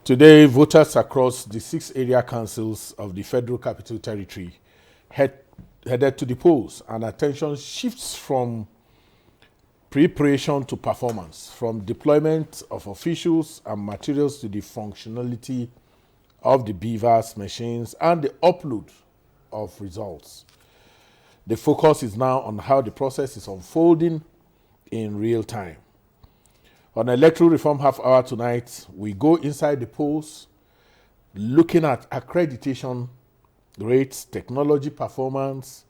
Today, voters across the 6 area councils of the Federal Capital Territory headed to the polls, and attention shifts from preparation to performance, from deployment of officials and materials to the functionality of the beavers, machines, and the upload of results. The focus is now on how the process is unfolding in real time. On Electoral Reform Half Hour tonight, we go inside the polls, looking at accreditation rates, technology performance,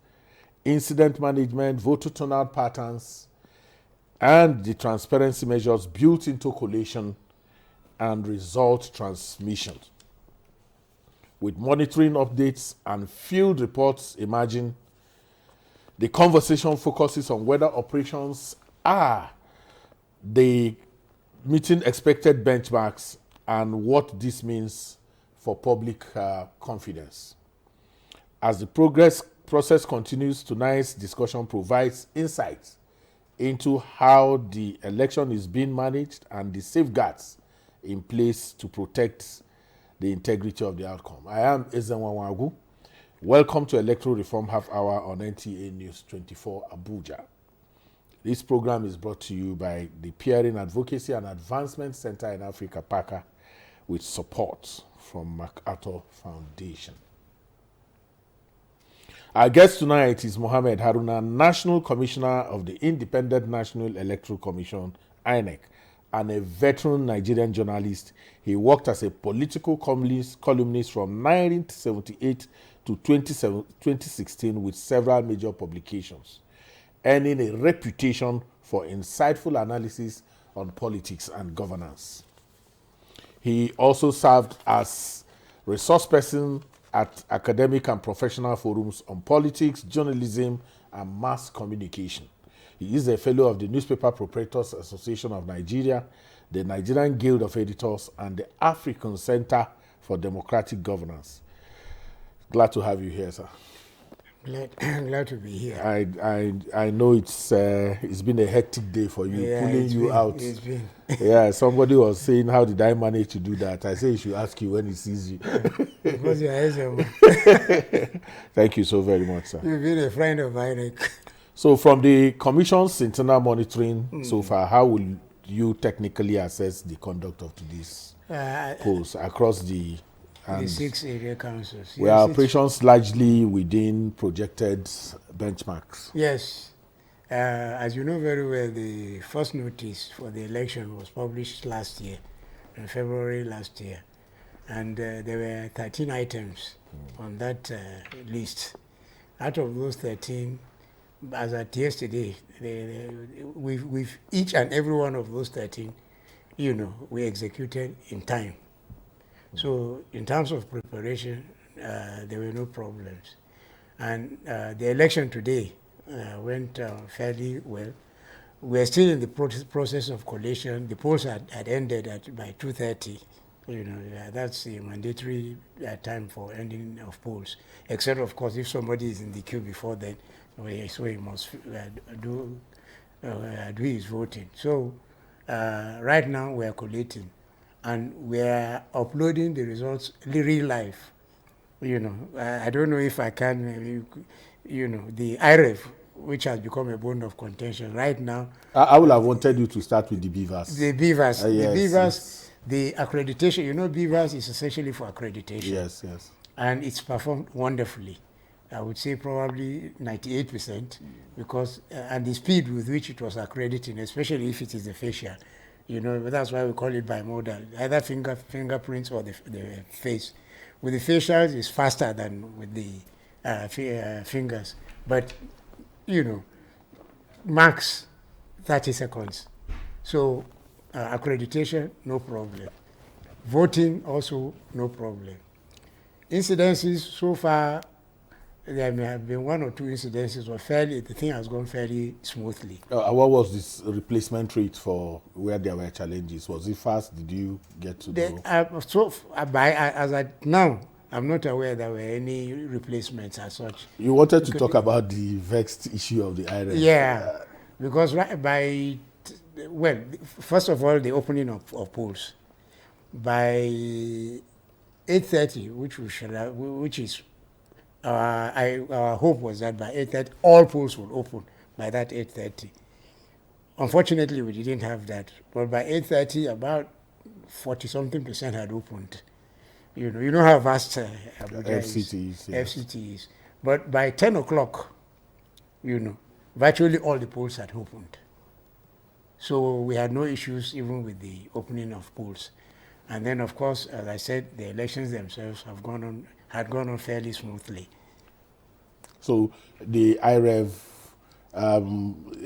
incident management, voter turnout patterns, and the transparency measures built into collation and result transmission. With monitoring updates and field reports emerging, the conversation focuses on whether operations are the meeting expected benchmarks and what this means for public confidence. As the process continues, tonight's discussion provides insights into how the election is being managed and the safeguards in place to protect the integrity of the outcome. I am Ezenwa Wagu. Welcome to Electoral Reform Half Hour on NTA News 24 Abuja. This program is brought to you by the Peering Advocacy and Advancement Center in Africa, PACA, with support from MacArthur Foundation. Our guest tonight is Mohammed Haruna, National Commissioner of the Independent National Electoral Commission, INEC, and a veteran Nigerian journalist. He worked as a political columnist from 1978 to 2016 with several major publications, earning a reputation for insightful analysis on politics and governance. He also served as resource person at academic and professional forums on politics, journalism, and mass communication. He is a fellow of the Newspaper Proprietors Association of Nigeria, the Nigerian Guild of Editors, and the African Center for Democratic Governance. Glad to have you here, sir. Glad to be here. I know it's been a hectic day for you, pulling you out. It's been. Yeah, somebody was saying, how did I manage to do that? I say he should ask you when he sees you. Because you're Ezenwa. Thank you so very much, sir. You've been a friend of mine. So from the Commission's internal monitoring so far, how will you technically assess the conduct of today's polls across the 6 area councils? Were operations largely within projected benchmarks? Yes. As you know very well, the first notice for the election was published last year, in February last year. And there were 13 items on that list. Out of those 13, as at yesterday, with each and every one of those 13, we executed in time. So in terms of preparation, there were no problems. And the election today went fairly well. We're still in the process of collation. The polls had ended by 2:30. That's the mandatory time for ending of polls, except of course if somebody is in the queue before then, so he must do his voting. So right now we're collating, and we're uploading the results real life. I don't know if I can, the IREF, which has become a bone of contention right now. I would have wanted you to start with the beavers. The beavers, Yes. The accreditation, beavers is essentially for accreditation. Yes. And it's performed wonderfully. I would say probably 98%, because, and the speed with which it was accrediting, especially if it is the facial, that's why we call it bimodal, either fingerprints or the face. With the facials, it's faster than with the fingers. But, max 30 seconds. So accreditation, no problem. Voting, also no problem. Incidences, so far, there may have been one or two incidences, but the thing has gone fairly smoothly. What was this replacement rate for where there were challenges? Was it fast? Did you get to know? As at now, I'm not aware there were any replacements as such. You wanted to talk about the vexed issue of the IREF. Yeah, because first of all, the opening of polls. by 8:30, which is our hope was that by 8:30 all polls would open by that 8:30. Unfortunately, we didn't have that, but by 8:30, about 40-something% had opened. You know how vast Abuja FCTs, yes. FCT is. But by 10 o'clock, virtually all the polls had opened. So we had no issues even with the opening of polls. And then, of course, as I said, the elections themselves had gone on fairly smoothly. So the IREV, a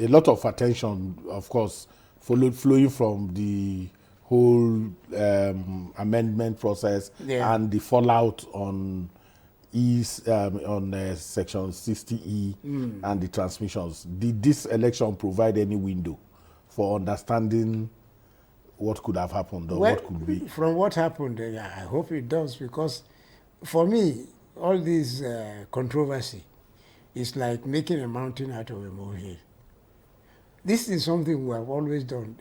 lot of attention, of course, flowing from the whole amendment process and the fallout on Section 60E and the transmissions. Did this election provide any window for understanding what could have happened or what could be? From what happened, I hope it does, because for me, all this controversy is like making a mountain out of a molehill. This is something we have always done.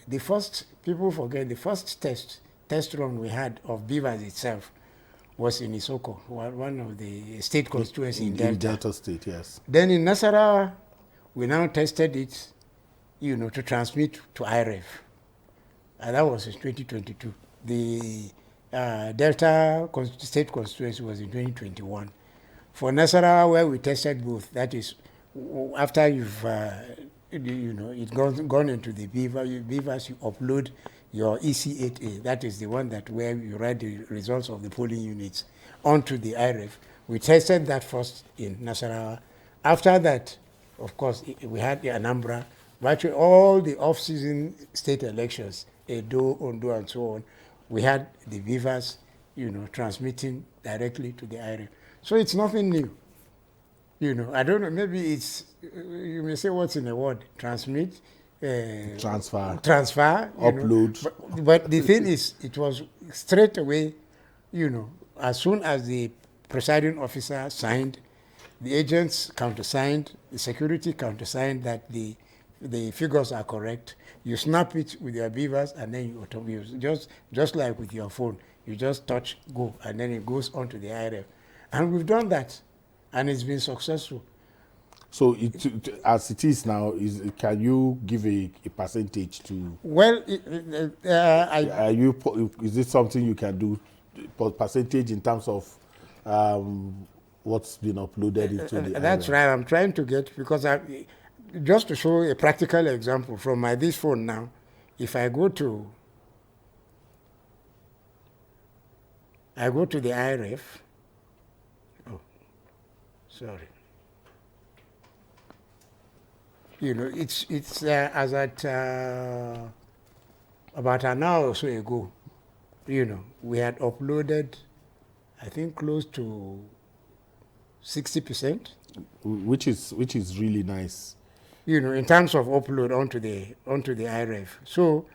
People forget, the first test run we had of Beavers itself was in Isoko, one of the state constituencies in Delta. Delta State, yes. Then in Nasarawa, we now tested it, to transmit to IREF. And that was in 2022. The Delta state constituency was in 2021. For Nasarawa, where we tested both, that is, after you've, it's gone into the Beavers, you upload your EC8A, that is the one where you write the results of the polling units onto the IREF. We tested that first in Nasarawa. After that, of course, we had the Anambra. Virtually all the off-season state elections, Edo, Ondo, and so on, we had the Beavers, transmitting directly to the IREF. So it's nothing new. I don't know, maybe you may say what's in a word, transmit, transfer, upload. But the thing is, it was straight away, as soon as the presiding officer signed, the agents countersigned, the security countersigned that the figures are correct. You snap it with your Beavers, and then you just like with your phone, you just touch go, and then it goes onto the IRF. And we've done that, and it's been successful. So as it is now, can you give a percentage to? Well, is it something you can do, percentage in terms of what's been uploaded into the? That's right. I'm trying to get, because just to show a practical example from this phone now, if I go to the IRF. Oh, sorry. It's as at about an hour or so ago, we had uploaded, I think, close to 60%. Which is really nice. In terms of upload onto the IRF. So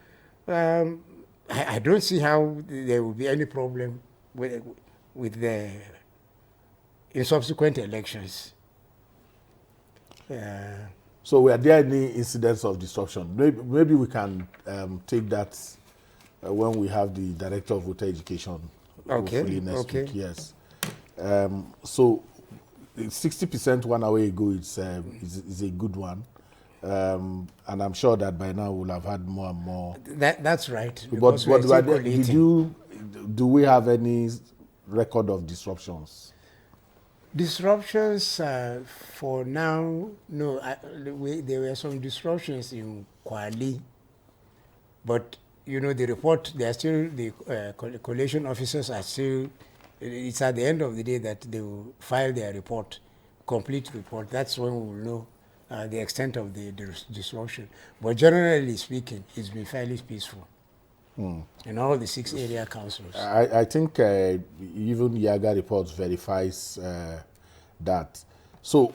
I don't see how there will be any problem with in subsequent elections. So were there any incidents of disruption? Maybe we can take that when we have the Director of Voter Education. Hopefully next week. Yes. So 60% 1 hour ago is a good one. And I'm sure that by now we'll have had more and more. That's right. Do we have any record of disruptions? Disruptions for now, no. There were some disruptions in Kwali, but the report. They are still the collation officers are still. It's at the end of the day that they will file their report, complete report. That's when we will know the extent of the disruption. But generally speaking, it's been fairly peaceful in all the 6 area councils. I think even Yaga reports verifies that. So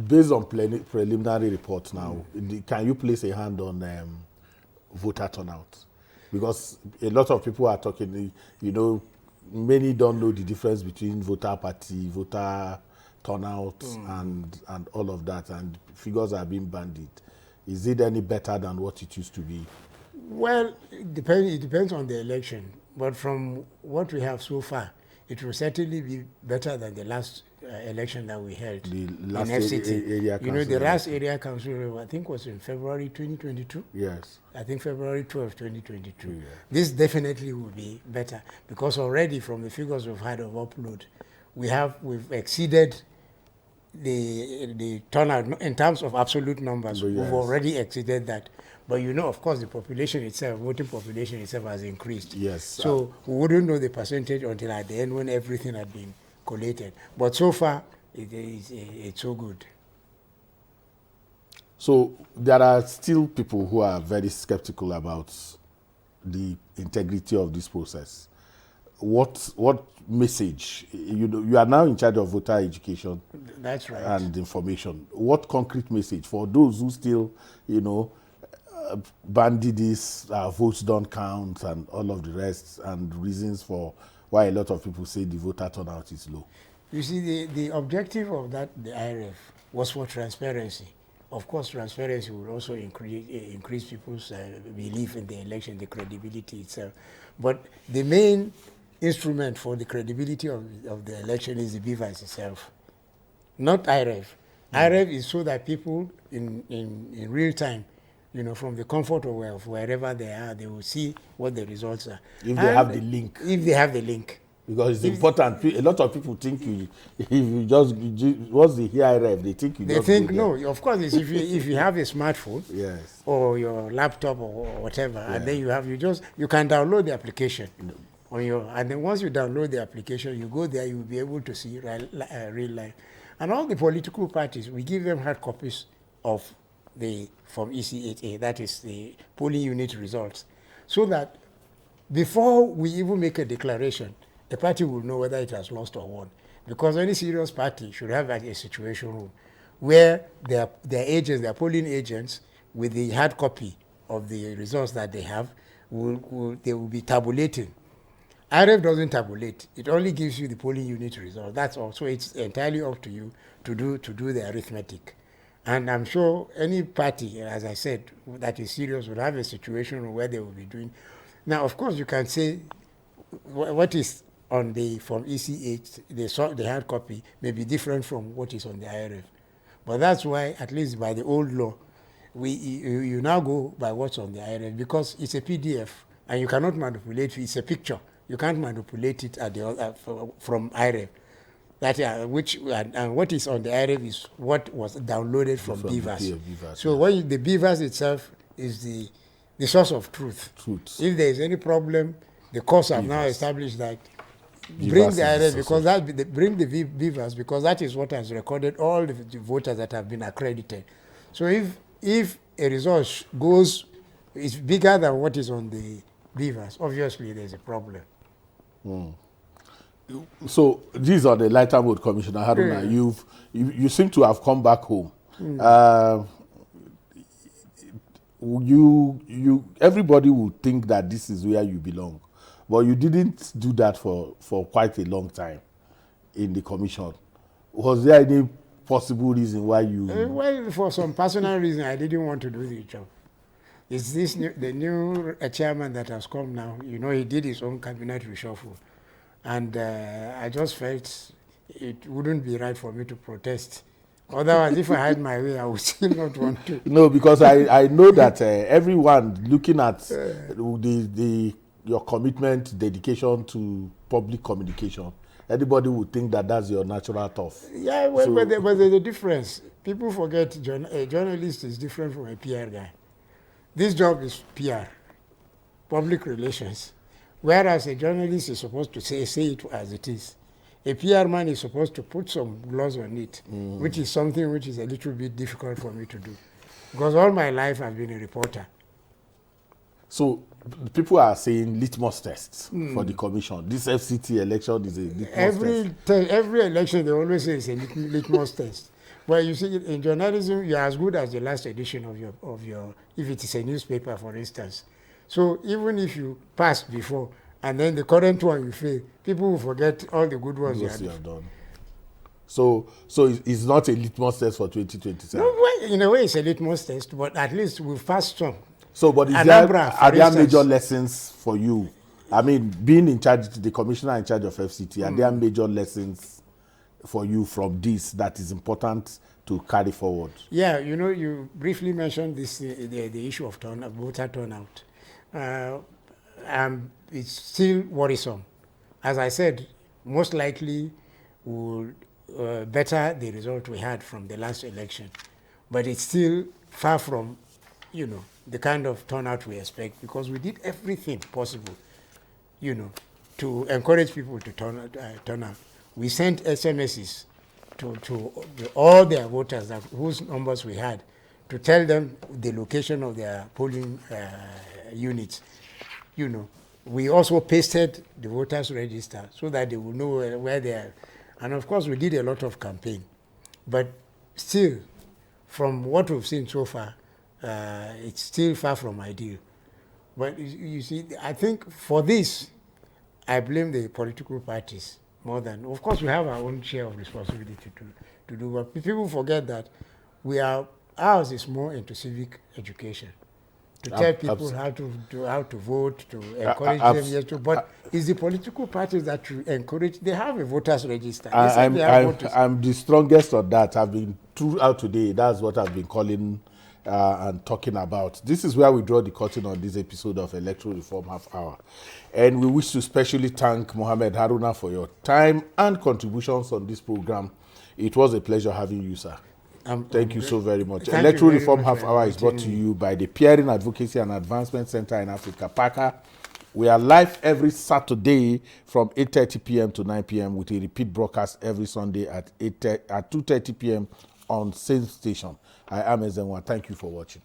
based on preliminary reports now, can you place a hand on voter turnout? Because a lot of people are talking, many don't know the difference between voter party, voter turnout, and all of that, and figures are being bandied. Is it any better than what it used to be? Well, it depends on the election. But from what we have so far, it will certainly be better than the last election that we held The last in FCT. area You know, council the last area council, I think, was in February 2022. Yes. I think February 12, 2022. Yeah. This definitely will be better because already from the figures we've had of upload, we've exceeded the turnout in terms of absolute numbers. But yes. We've already exceeded that. But you know, of course, the population itself, voting population itself has increased. Yes. So we wouldn't know the percentage until at the end when everything had been collated. But so far, it's so good. So there are still people who are very skeptical about the integrity of this process. What message, you are now in charge of voter education? That's right. And information. What concrete message for those who still, bandy this, votes don't count and all of the rest, and reasons for why a lot of people say the voter turnout is low? You see, the objective of the IRF was for transparency. Of course, transparency will also increase people's belief in the election, the credibility itself. But the main instrument for the credibility of the election is the BVAS itself, not IRF. IRF is so that people in real time, from the comfort of wherever they are, they will see what the results are. If they have the link. If they have the link. Because it's important. A lot of people think if you just once they hear IRF, they think you. They just think go no. Of course, it's if you have a smartphone, yes, or your laptop or whatever, Yeah. and then you can download the application on and then once you download the application, you go there, you will be able to see real life. And all the political parties, we give them hard copies of the Form EC8A, that is the polling unit results, so that before we even make a declaration, the party will know whether it has lost or won. Because any serious party should have a situation room where their agents, their polling agents, with the hard copy of the results that they have, they will be tabulating. IRF doesn't tabulate. It only gives you the polling unit result. That's all. So it's entirely up to you to do the arithmetic. And I'm sure any party, as I said, that is serious will have a situation where they will be doing. Now, of course, you can say what is on the Form EC8, the hard copy, may be different from what is on the IRF. But that's why, at least by the old law, you now go by what's on the IRF because it's a PDF and you cannot manipulate it. It's a picture. You can't manipulate it from IRF. And what is on the IRF is what was downloaded from BVAS. So the BVAS itself is the source of truth. If there is any problem, the courts have now established that bring the IRF because bring the BVAS because that is what has recorded all the voters that have been accredited. So if a result is bigger than what is on the BVAS, obviously there's a problem. So these are the lighter mode, Commissioner Haruna. You seem to have come back home. Everybody would think that this is where you belong, but you didn't do that for quite a long time in the commission. Was there any possible reason why you? Well, for some personal reason, I didn't want to do the job. It's the new chairman that has come now. He did his own cabinet reshuffle. And I just felt it wouldn't be right for me to protest. Otherwise, if I had my way, I would still not want to. No, because I know that everyone looking at your commitment, dedication to public communication, anybody would think that that's your natural turf. Yeah, well, but there's a difference. People forget a journalist is different from a PR guy. This job is PR, public relations. Whereas a journalist is supposed to say it as it is. A PR man is supposed to put some gloss on it, which is something which is a little bit difficult for me to do. Because all my life I've been a reporter. So people are saying litmus tests for the commission. This FCT election is a litmus test. Every election they always say it's a litmus test. Well, you see, in journalism, you're as good as the last edition of your if it is a newspaper, for instance. So even if you passed before, and then the current one you fail, people will forget all the good ones you have done. So it's not a litmus test for 2027? No, well, in a way it's a litmus test, but at least we've passed some. So, but are there major lessons for you I mean, being in charge, the commissioner in charge of FCT, are there major lessons for you from this that is important to carry forward? Yeah, you know, you briefly mentioned this, the issue of voter turnout. It's still worrisome. As I said, most likely will better the result we had from the last election, but it's still far from, you know, the kind of turnout we expect, because we did everything possible, you know, to encourage people to turn out. We sent SMSs to all their voters whose numbers we had, to tell them the location of their polling units. You know, we also pasted the voters register so that they will know where they are. And of course, we did a lot of campaign. But still, from what we've seen so far, it's still far from ideal. But you see, I think for this, I blame the political parties more than, of course, we have our own share of responsibility to do. But people forget that ours is more into civic education, to tell people how to vote, to encourage them. Yes, but it's the political parties that you encourage. They have a voters register. I'm the strongest on that. I've been throughout today. That's what I've been calling and talking about. This is where we draw the curtain on this episode of Electoral Reform Half Hour. And we wish to specially thank Mohammed Haruna for your time and contributions on this program. It was a pleasure having you, sir. Thank you so very much. Electoral Reform Half Hour is brought to you by the Peering Advocacy and Advancement Center in Africa, PACA. We are live every Saturday from 8:30 p.m. to 9 p.m. with a repeat broadcast every Sunday at 2:30 p.m. on same station. I am Ezenwa. Thank you for watching.